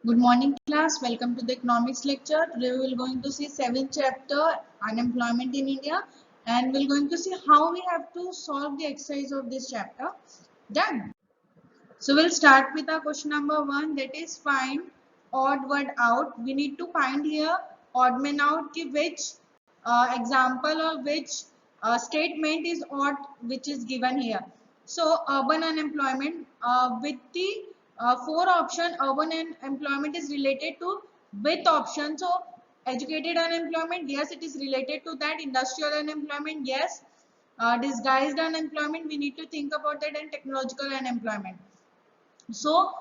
Good morning class, welcome to the economics lecture. Today we will going to see 7th chapter unemployment in India and we will going to see how we have to solve the exercise of this chapter. Done. So we'll start with our question number 1, that is find odd word out. We need to find here odd man out ki which example or which statement is odd which is given here. So urban unemployment with the 4 option, urban unemployment is related to with option. So educated unemployment, yes, it is related to that. Industrial unemployment, yes. Disguised unemployment, we need to think about that, and technological unemployment. So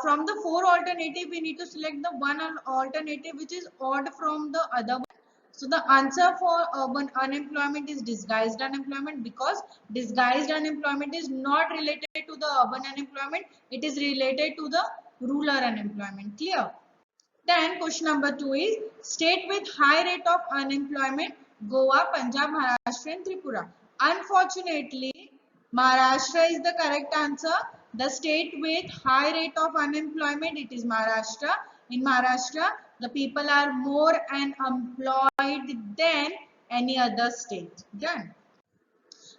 from the 4 alternative, we need to select the one alternative which is odd from the other one. So the answer for urban unemployment is disguised unemployment, because disguised unemployment is not related to the urban unemployment. It is related to the rural unemployment. Clear? Then question number 2 is state with high rate of unemployment: Goa, Punjab, Maharashtra and Tripura. Unfortunately, Maharashtra is the correct answer. The state with high rate of unemployment, it is Maharashtra. In Maharashtra, the people are more unemployed than any other state. Done.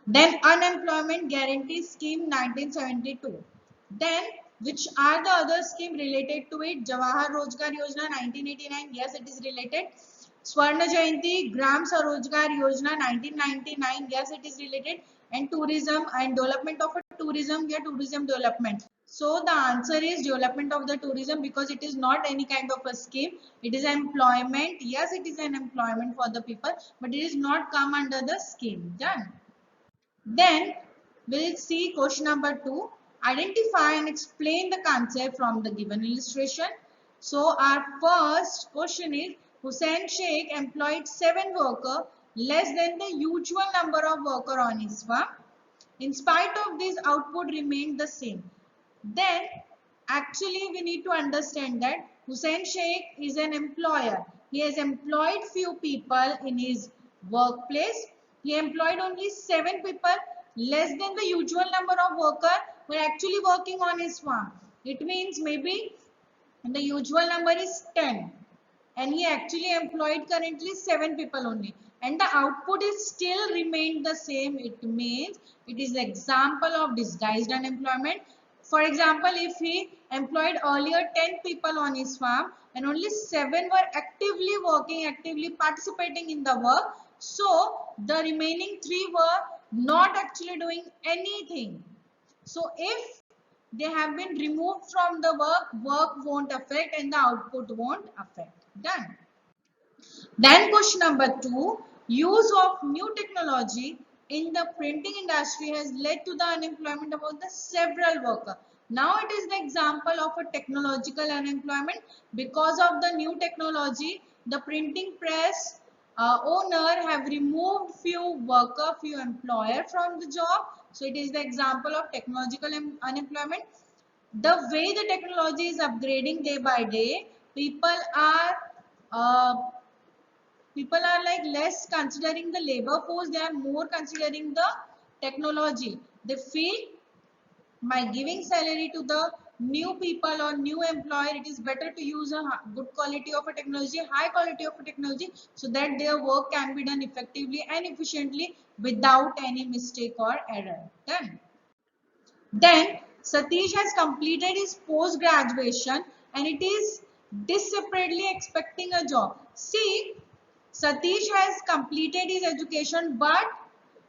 Then unemployment guarantee scheme 1972. Then which are the other scheme related to it? Jawahar Rozgar Yojana 1989. Yes, it is related. Swarna Jayanti Gram Sarojgar Yojana 1999. Yes, it is related. And tourism and development of a tourism. Yeah, tourism development. So the answer is development of the tourism, because it is not any kind of a scheme. It is employment. Yes, it is an employment for the people, but it is not come under the scheme. Done. Then we'll see question number 2. Identify and explain the concept from the given illustration. So our first question is Hussain Sheikh employed 7 workers, less than the usual number of workers on his farm. In spite of this, output remained the same. Then actually we need to understand that Hussain Sheikh is an employer. He has employed few people in his workplace. He employed only 7 people, less than the usual number of workers who are actually working on his farm. It means maybe the usual number is 10 and he actually employed currently 7 people only, and the output is still remained the same. It means it is example of disguised unemployment. For example, if he employed earlier 10 people on his farm and only 7 were actively working, actively participating in the work, so the remaining 3 were not actually doing anything. So if they have been removed from the work, work won't affect and the output won't affect. Done. Then question number 2, use of new technology in the printing industry has led to the unemployment of the several workers. Now it is the example of a technological unemployment. Because of the new technology, the printing press owner have removed few worker, few employer from the job. So it is the example of technological unemployment. The way the technology is upgrading day by day, uh, people are like less considering the labor force, they are more considering the technology. They feel by giving salary to the new people or new employer, it is better to use a good quality of a technology, high quality of a technology, so that their work can be done effectively and efficiently without any mistake or error. Done. Then Satish has completed his post graduation and it is desperately expecting a job. See, Satish has completed his education, but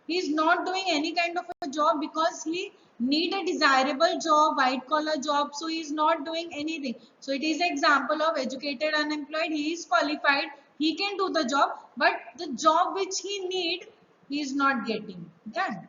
he is not doing any kind of a job because he need a desirable job, white collar job. So he is not doing anything. So it is an example of educated unemployed. He is qualified. He can do the job, but the job which he need, he is not getting. Done.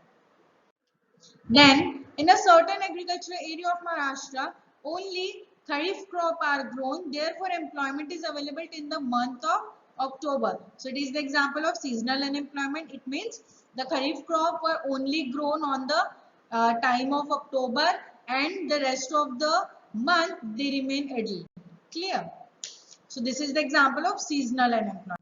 Then, in a certain agricultural area of Maharashtra, only kharif crop are grown. Therefore, employment is available in the month of October. So, it is the example of seasonal unemployment. It means the kharif crop were only grown on the time of October, and the rest of the month they remain idle. Clear? So, this is the example of seasonal unemployment.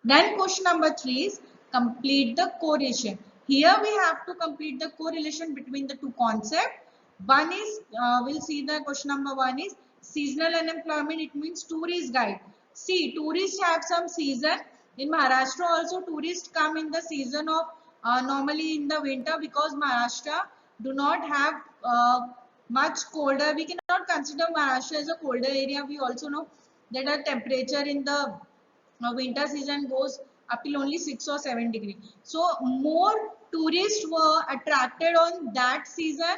Then question number 3 is complete the correlation. Here we have to complete the correlation between the two concepts. One is, we'll see the question number 1 is seasonal unemployment, it means tourist guide. See, tourists have some season. In Maharashtra also tourists come in the season of normally in the winter, because Maharashtra do not have much colder. We cannot consider Maharashtra as a colder area. We also know that the temperature in the winter season goes up till only 6 or 7 degrees. So more tourists were attracted on that season,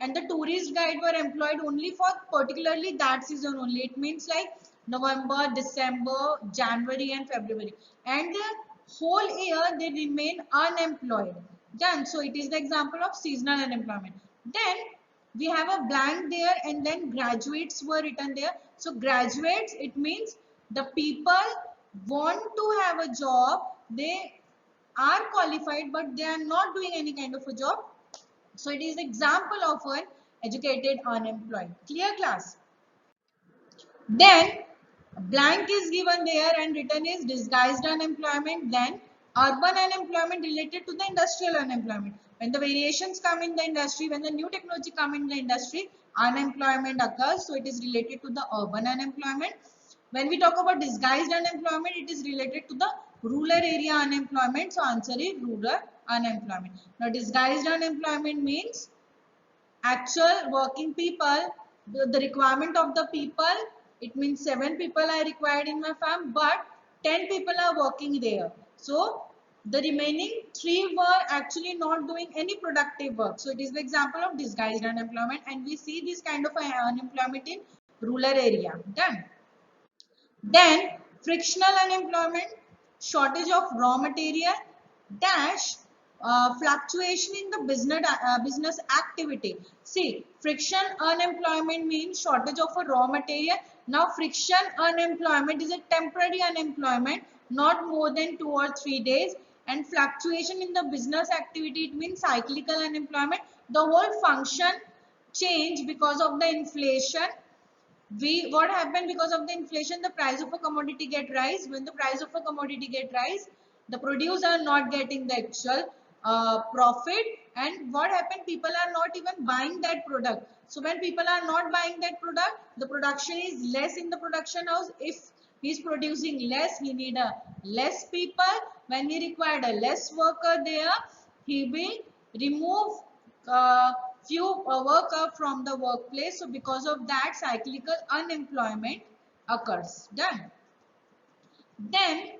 and the tourist guide were employed only for particularly that season only. It means like November, December, January and February, and the whole year they remain unemployed. Done. So it is the example of seasonal unemployment. Then we have a blank there, and then graduates were written there. So graduates, it means the people want to have a job, they are qualified but they are not doing any kind of a job. So it is example of an educated unemployed. Clear, class? Then blank is given there and written is disguised unemployment. Then urban unemployment related to the industrial unemployment. When the variations come in the industry, when the new technology come in the industry, unemployment occurs. So it is related to the urban unemployment. When we talk about disguised unemployment, it is related to the rural area unemployment. So answer is rural unemployment. Now disguised unemployment means actual working people, the requirement of the people, it means 7 people are required in my farm, but 10 people are working there. So the remaining 3 were actually not doing any productive work. So it is the example of disguised unemployment, and we see this kind of unemployment in rural area. Done. Then frictional unemployment, shortage of raw material, dash fluctuation in the business activity. See, friction unemployment means shortage of a raw material. Now friction unemployment is a temporary unemployment, not more than 2 or 3 days, and fluctuation in the business activity, it means cyclical unemployment. The whole function change because of the inflation. What happened because of the inflation, the price of a commodity get rise. When the price of a commodity get rise, the producer are not getting the actual profit, and what happened, people are not even buying that product. So when people are not buying that product, the production is less in the production house. If he is producing less, he need a less people. When he required a less worker there, he will remove few worker from the workplace. So because of that, cyclical unemployment occurs. Done. Then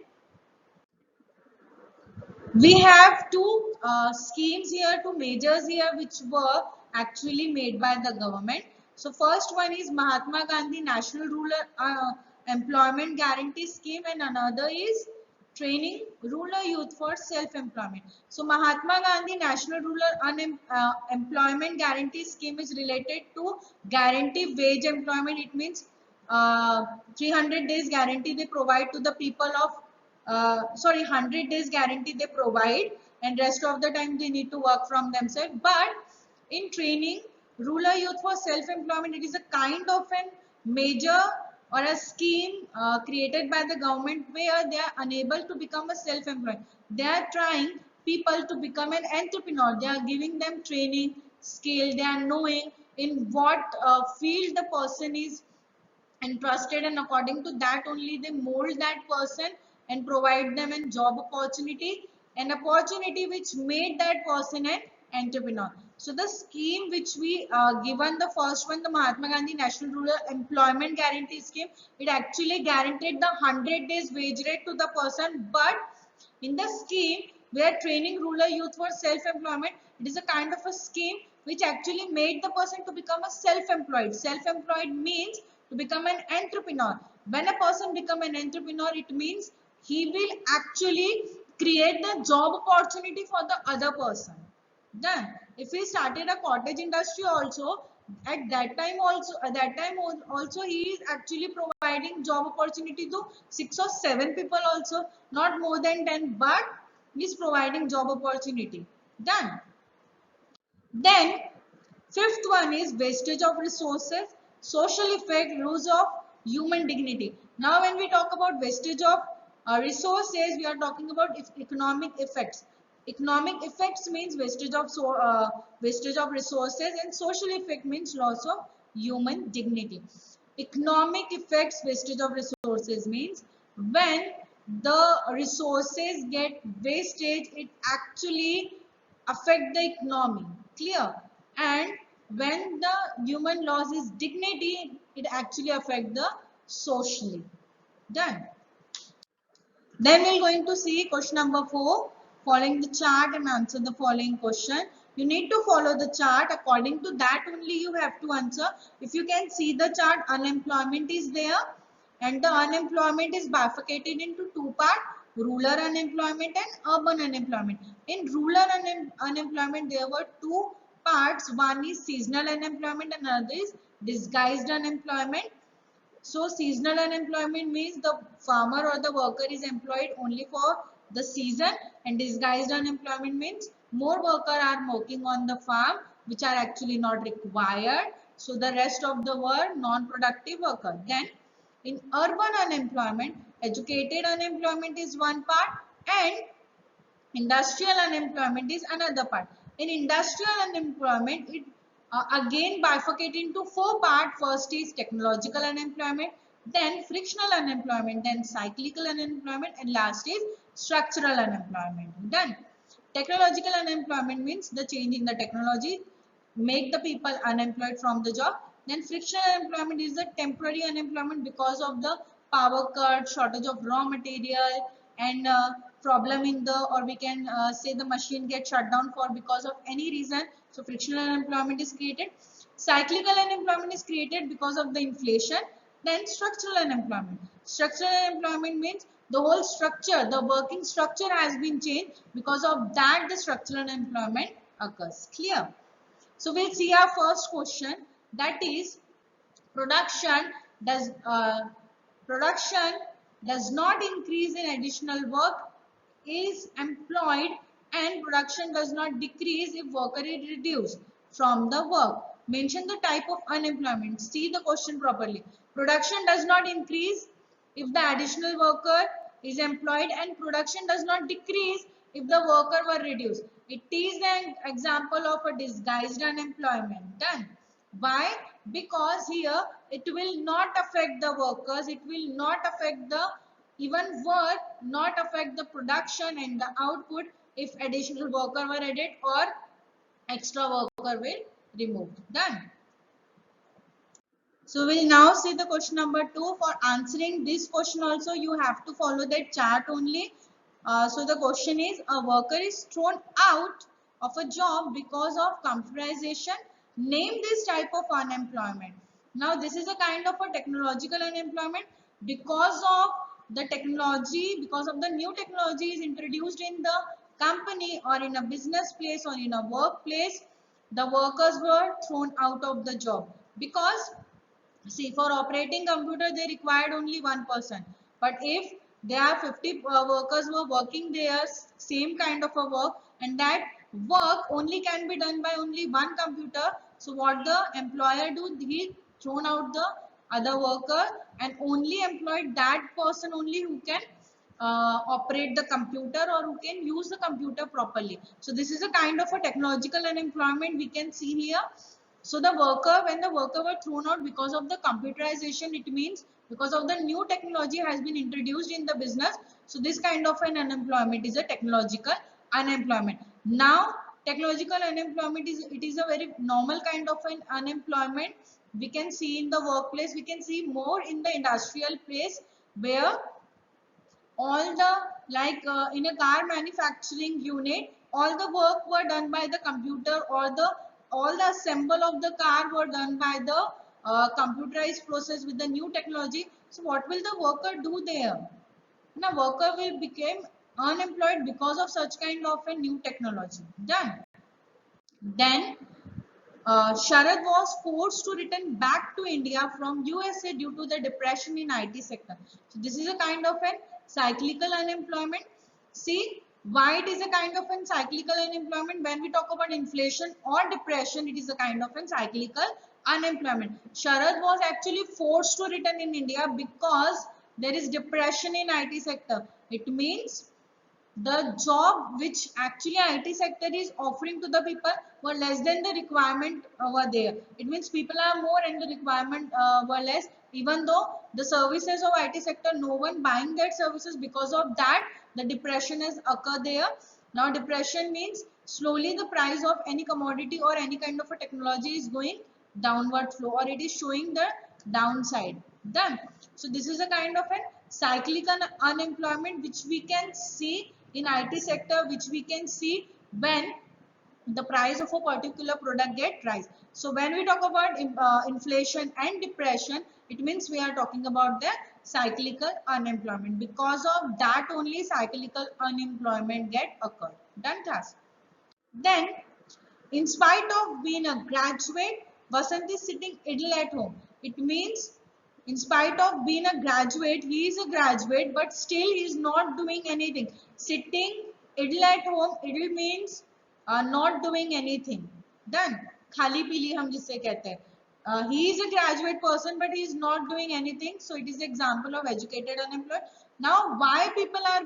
we have two schemes here, two measures here, which were actually made by the government. So first one is Mahatma Gandhi National Rural Employment Guarantee Scheme, and another is training rural youth for self-employment. So Mahatma Gandhi National Rural Employment Guarantee Scheme is related to guarantee wage employment. It means 300 days guarantee they provide to the people of 100 days guarantee they provide, and rest of the time they need to work from themselves. But in training rural youth for self-employment, it is a kind of a major or a scheme created by the government, where they are unable to become a self-employed. They are trying people to become an entrepreneur. They are giving them training skill. They are knowing in what field the person is interested, and according to that only they mold that person and provide them a job opportunity, an opportunity which made that person an entrepreneur. So the scheme which we given, the first one, the Mahatma Gandhi National Rural Employment Guarantee Scheme, it actually guaranteed the 100 days wage rate to the person. But in the scheme, we are training rural youth for self-employment. It is a kind of a scheme which actually made the person to become a self-employed. Self-employed means to become an entrepreneur. When a person become an entrepreneur, it means he will actually create the job opportunity for the other person. Then if he started a cottage industry also, at that time also he is actually providing job opportunity to 6 or 7 people also, not more than 10, but he is providing job opportunity. Done. Then fifth one is wastage of resources, social effect, lose of human dignity. Now when we talk about wastage of resources, we are talking about economic effects. Economic effects means wastage of resources, and social effect means loss of human dignity. Economic effects wastage of resources means when the resources get wastage, it actually affect the economy. Clear? And when the human loses dignity, it actually affect the socially. Done. Then we're going to see question number 4. Following the chart and answer the following question. You need to follow the chart. According to that only you have to answer. If you can see the chart, unemployment is there. And the unemployment is bifurcated into two parts. Rural unemployment and urban unemployment. In rural unemployment, there were two parts. One is seasonal unemployment and another is disguised unemployment. So seasonal unemployment means the farmer or the worker is employed only for the season, and disguised unemployment means more workers are working on the farm which are actually not required. So the rest of the world non-productive worker. Then in urban unemployment, educated unemployment is one part and industrial unemployment is another part. In industrial unemployment, it again bifurcated into four parts. First is technological unemployment, then frictional unemployment, then cyclical unemployment, and last is structural unemployment. Done. Technological unemployment means the change in the technology make the people unemployed from the job. Then frictional unemployment is the temporary unemployment because of the power cut, shortage of raw material, and problem in the, or we can say the machine gets shut down for because of any reason. So frictional unemployment is created. Cyclical unemployment is created because of the inflation. Then structural unemployment. Structural unemployment means the whole structure, the working structure has been changed. Because of that, the structural unemployment occurs. Clear? So we'll see our first question, that is production does production does not increase in additional work is employed, and production does not decrease if worker is reduced from the work. Mention the type of unemployment. See the question properly. Production does not increase if the additional worker is employed, and production does not decrease if the worker were reduced. It is an example of a disguised unemployment. Done. Why? Because here it will not affect the workers, it will not affect the even work, not affect the production and the output if additional worker were added or extra worker will removed. Done. So we'll now see the question number 2. For answering this question also you have to follow that chart only. So the question is, a worker is thrown out of a job because of computerization. Name this type of unemployment. Now this is a kind of a technological unemployment because of the technology, because of the new technology is introduced in the company or in a business place or in a workplace. The workers were thrown out of the job because, see, for operating computer they required only one person, but if there are 50 workers who are working there same kind of a work, and that work only can be done by only one computer, so what the employer do, he thrown out the other worker and only employed that person only who can operate the computer or who can use the computer properly. So this is a kind of a technological unemployment we can see here. So the worker, when the worker were thrown out because of the computerization, it means because of the new technology has been introduced in the business. So this kind of an unemployment is a technological unemployment. Now technological unemployment is, it is a very normal kind of an unemployment we can see in the workplace, we can see more in the industrial place where all the, like in a car manufacturing unit, all the work were done by the computer, or the all the assemble of the car were done by the computerized process with the new technology. So what will the worker do there? Now worker will become unemployed because of such kind of a new technology. Done. Then Sharad was forced to return back to India from USA due to the depression in IT sector. So this is a kind of a cyclical unemployment. See why it is a kind of a cyclical unemployment. When we talk about inflation or depression, it is a kind of a cyclical unemployment. Sharad was actually forced to return in India because there is depression in IT sector. It means the job which actually IT sector is offering to the people were less than the requirement over there. It means people are more and the requirement were less. Even though the services of IT sector, no one buying that services, because of that the depression has occurred there. Now depression means slowly the price of any commodity or any kind of a technology is going downward flow, or it is showing the downside. Done. So this is a kind of an cyclical unemployment which we can see in IT sector, which we can see when the price of a particular product get rise. So when we talk about inflation and depression, it means we are talking about the cyclical unemployment. Because of that only cyclical unemployment get occurred. Done class. Then, in spite of being a graduate, Vasant is sitting idle at home. It means, in spite of being a graduate, he is a graduate, but still he is not doing anything. Sitting idle at home, idle means not doing anything. Done. Khali pili हम जिससे कहते हैं. He is a graduate person, but he is not doing anything. So it is an example of educated unemployed. Now, why people are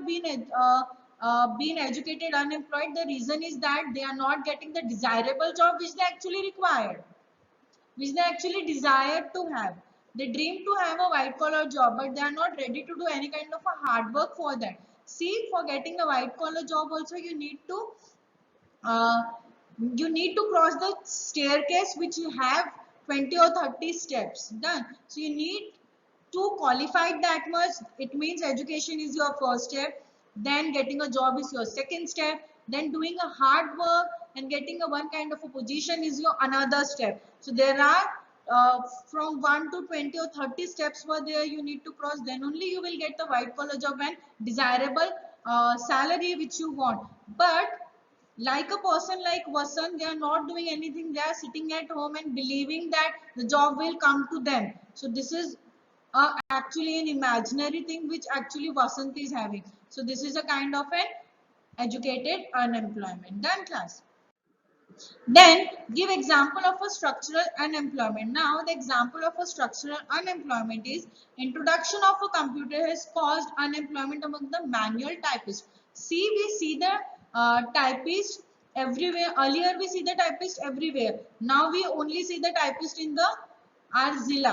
being educated unemployed? The reason is that they are not getting the desirable job which they actually required, which they actually desire to have. They dream to have a white collar job, but they are not ready to do any kind of a hard work for that. See, for getting a white collar job also uh, you need to cross the staircase which you have 20 or 30 steps. Done. So you need to qualify that much. It means education is your first step, then getting a job is your second step, then doing a hard work and getting a one kind of a position is your another step. So there are from 1 to 20 or 30 steps were there you need to cross, then only you will get the white collar job and desirable salary which you want. But like a person like Vasant, they are not doing anything. They are sitting at home and believing that the job will come to them. So this is actually an imaginary thing which actually Vasant is having. So this is a kind of an educated unemployment. Done class. Then give example of a structural unemployment. Now the example of a structural unemployment is introduction of a computer has caused unemployment among the manual typists. See, we see the typist everywhere. Earlier we see the typist everywhere. Now we only see the typist in the our जिला,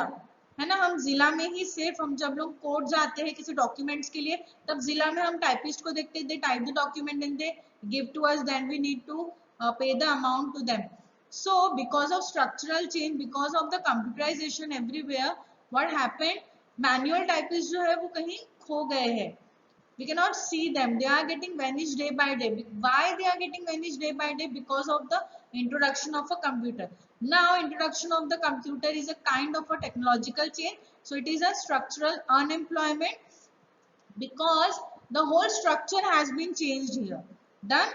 है ना. हम जिला में ही सिर्फ हम जब लोग कोर्ट जाते हैं किसी डॉक्यूमेंट्स के लिए, तब जिला में हम टाइपिस्ट को देखते हैं. They type the document and they give to us, then we need to pay the amount to them. So because of structural change, because of the computerization everywhere, what happened, manual typists जो है वो कहीं खो गए हैं. We cannot see them. They are getting vanished day by day. Why they are getting vanished day by day? Because of the introduction of a computer. Now introduction of the computer is a kind of a technological change, so it is a structural unemployment because the whole structure has been changed here. Done.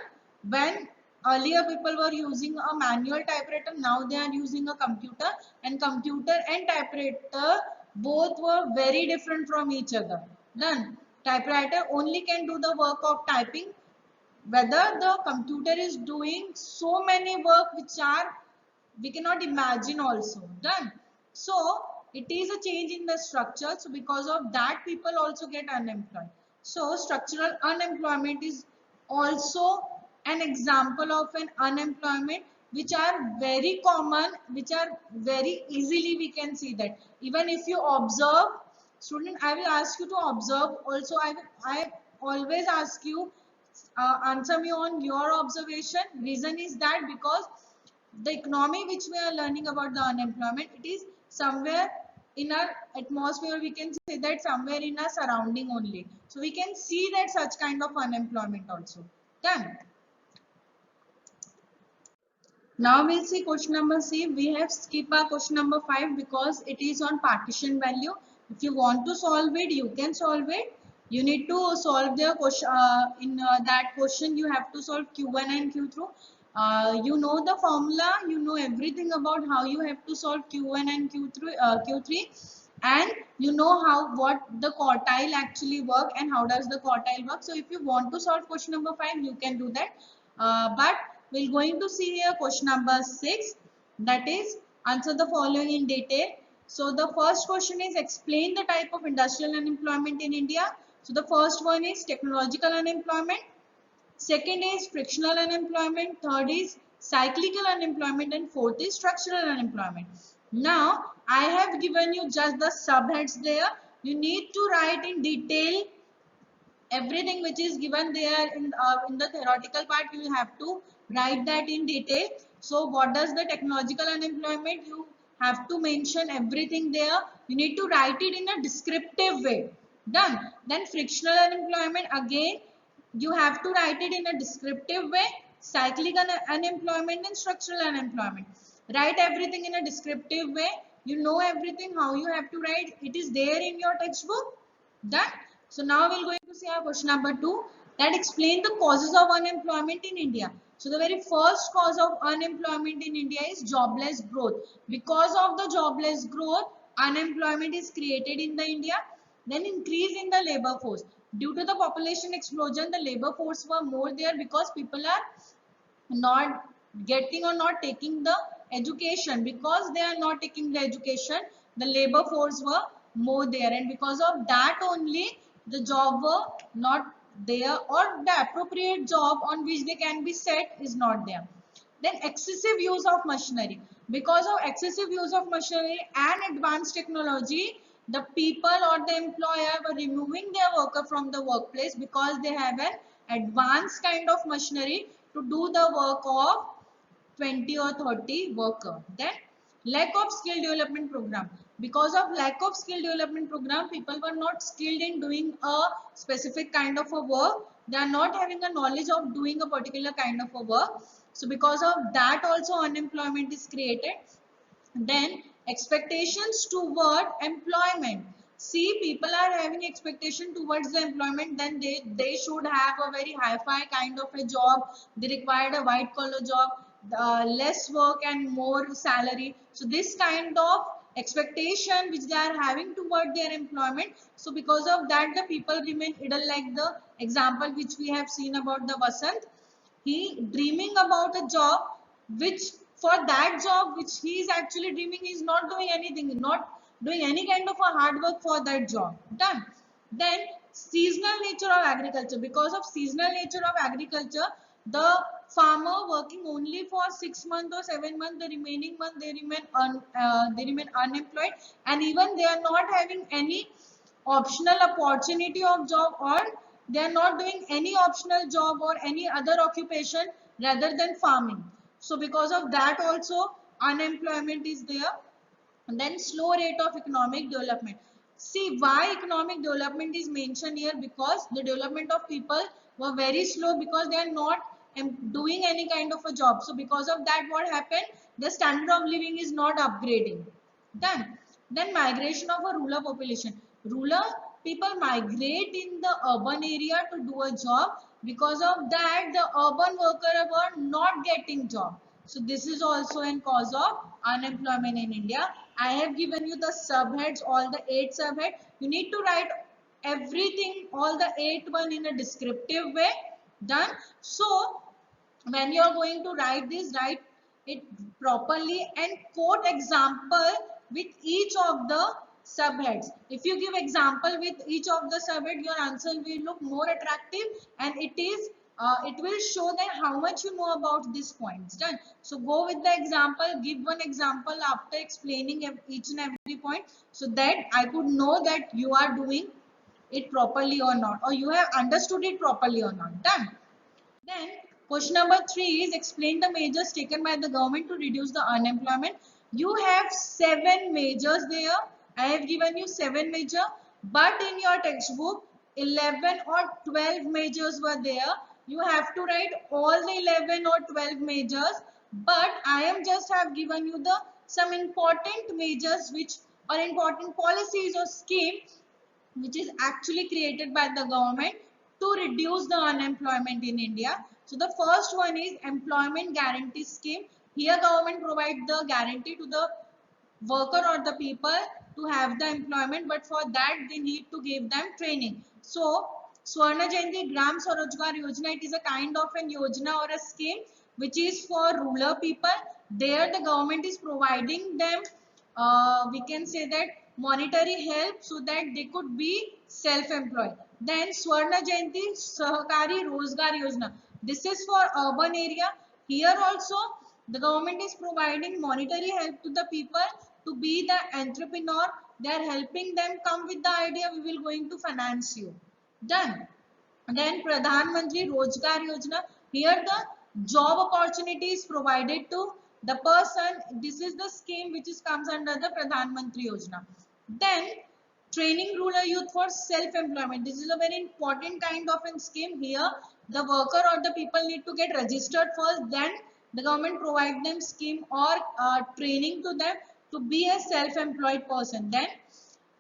When earlier people were using a manual typewriter, now they are using a computer, and computer and typewriter both were very different from each other. Done. Typewriter only can do the work of typing, whether the computer is doing so many work which are we cannot imagine also. Done. So it is a change in the structure, so because of that people also get unemployed. So structural unemployment is also an example of an unemployment which are very common, which are very easily we can see that. Even if you observe, student, I will ask you to observe also. I always ask you answer me on your observation. Reason is that because the economy which we are learning about the unemployment, it is somewhere in our atmosphere, we can say that somewhere in our surrounding only. So we can see that such kind of unemployment also. Done. Now we'll see question number C. We have skipped our question number 5 because it is on partition value. If you want to solve it, you can solve it. You need to solve the question. In that question, you have to solve Q1 and Q2. You know the formula. You know everything about how you have to solve Q1 and Q3, and you know how what the quartile actually work and how does the quartile work. So if you want to solve question number 5, you can do that. But we're going to see here question number 6, that is answer the following in detail. So the first question is explain the type of industrial unemployment in India. So the first one is technological unemployment. Second is frictional unemployment. Third is cyclical unemployment, and fourth is structural unemployment. Now I have given you just the subheads there. You need to write in detail everything which is given there in the theoretical part. You have to write that in detail. So what does the technological unemployment, you have to mention everything there. You need to write it in a descriptive way. Done. Then frictional unemployment, again you have to write it in a descriptive way. Cyclical unemployment and structural unemployment, write everything in a descriptive way. You know everything how you have to write, it is there in your textbook. Done. So now we're going to see our question number 2, that explain the causes of unemployment in India. So the very first cause of unemployment in India is jobless growth. Because of the jobless growth, unemployment is created in the India. Then increase in the labor force. Due to the population explosion, the labor force were more there because people are not getting or not taking the education. Because they are not taking the education, the labor force were more there, and because of that only the job were not there, or the appropriate job on which they can be set is not there. Then excessive use of machinery. Because of excessive use of machinery and advanced technology, the people or the employer were removing their worker from the workplace because they have an advanced kind of machinery to do the work of 20 or 30 worker. Then lack of skill development program. Because of lack of skill development program, people were not skilled in doing a specific kind of a work. They are not having a knowledge of doing a particular kind of a work. So because of that also unemployment is created. Then expectations toward employment. See, people are having expectation towards the employment, then they should have a very hi-fi kind of a job. They required a white collar job, less work and more salary. So this kind of expectation which they are having toward their employment. So because of that, the people remain idle, like the example which we have seen about the Vasant. He dreaming about a job which, for that job which he is actually dreaming, he is not doing anything, not doing any kind of a hard work for that job. Done. Then seasonal nature of agriculture. Because of seasonal nature of agriculture, the farmer working only for 6 months or 7 months, the remaining month they remain unemployed, and even they are not having any optional opportunity of job, or they are not doing any optional job or any other occupation rather than farming. So because of that also unemployment is there. And then slow rate of economic development. See why economic development is mentioned here, because the development of people were very slow because they are not doing any kind of a job. So because of that, what happened, the standard of living is not upgrading. Done. Then migration of a rural population. Rural people migrate in the urban area to do a job. Because of that, the urban workers were not getting job. So this is also a cause of unemployment in India. I have given you the subheads, all the 8 subheads. You need to write everything, all the 8 one in a descriptive way. Done. So when you are going to write this, write it properly and quote example with each of the subheads. If you give example with each of the subhead, your answer will look more attractive, and it will show that how much you know about these points. Done. So go with the example, give one example after explaining each and every point, so that I could know that you are doing it properly or not, or you have understood it properly or not. Done. Then question number 3 is explain the measures taken by the government to reduce the unemployment. You have 7 measures there. I have given you 7 measures, but in your textbook 11 or 12 measures were there. You have to write all the 11 or 12 measures, but I am just have given you the some important measures which are important policies or scheme which is actually created by the government to reduce the unemployment in India. So the first one is employment guarantee scheme. Here government provide the guarantee to the worker or the people to have the employment, but for that they need to give them training. So Swarna Jayanti Gram Swarojgar Yojana, it is a kind of an yojana or a scheme which is for rural people. There the government is providing them, we can say that monetary help, so that they could be self-employed. Then Swarna Jayanti Sahakari Rozgar Yojana. This is for urban area. Here also the government is providing monetary help to the people to be the entrepreneur. They are helping them come with the idea, we will going to finance you. Done. Then Pradhan Mantri Rozgar Yojana. Here the job opportunity is provided to the person. This is the scheme which is comes under the Pradhan Mantri Yojana. Then training rural youth for self-employment. This is a very important kind of a scheme. Here the worker or the people need to get registered first, then the government provide them scheme or training to them to be a self-employed person. Then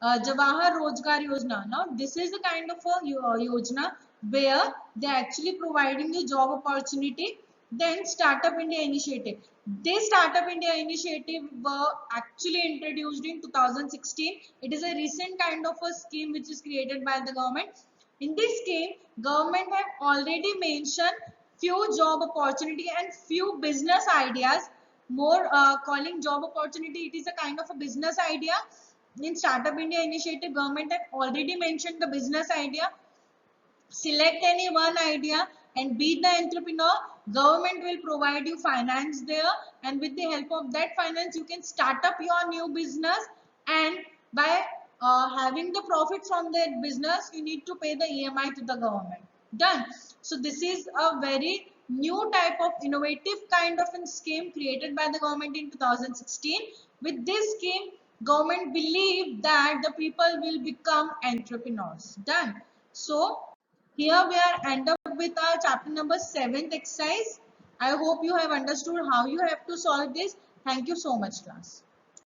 Jawahar Rozgar Yojana. Now this is the kind of a yojana where they are actually providing the job opportunity. Then Startup India Initiative. This Startup India Initiative were actually introduced in 2016. It is a recent kind of a scheme which is created by the government. In this scheme, government have already mentioned few job opportunity and few business ideas. More calling job opportunity, it is a kind of a business idea. In Startup India Initiative, government have already mentioned the business idea. Select any one idea and be the entrepreneur. Government will provide you finance there, and with the help of that finance you can start up your new business, and by having the profit from that business you need to pay the EMI to the government. Done. So this is a very new type of innovative kind of a scheme created by the government in 2016. With this scheme, government believe that the people will become entrepreneurs. Done. So here we are end up with our chapter number 7th exercise. I hope you have understood how you have to solve this. Thank you so much, class.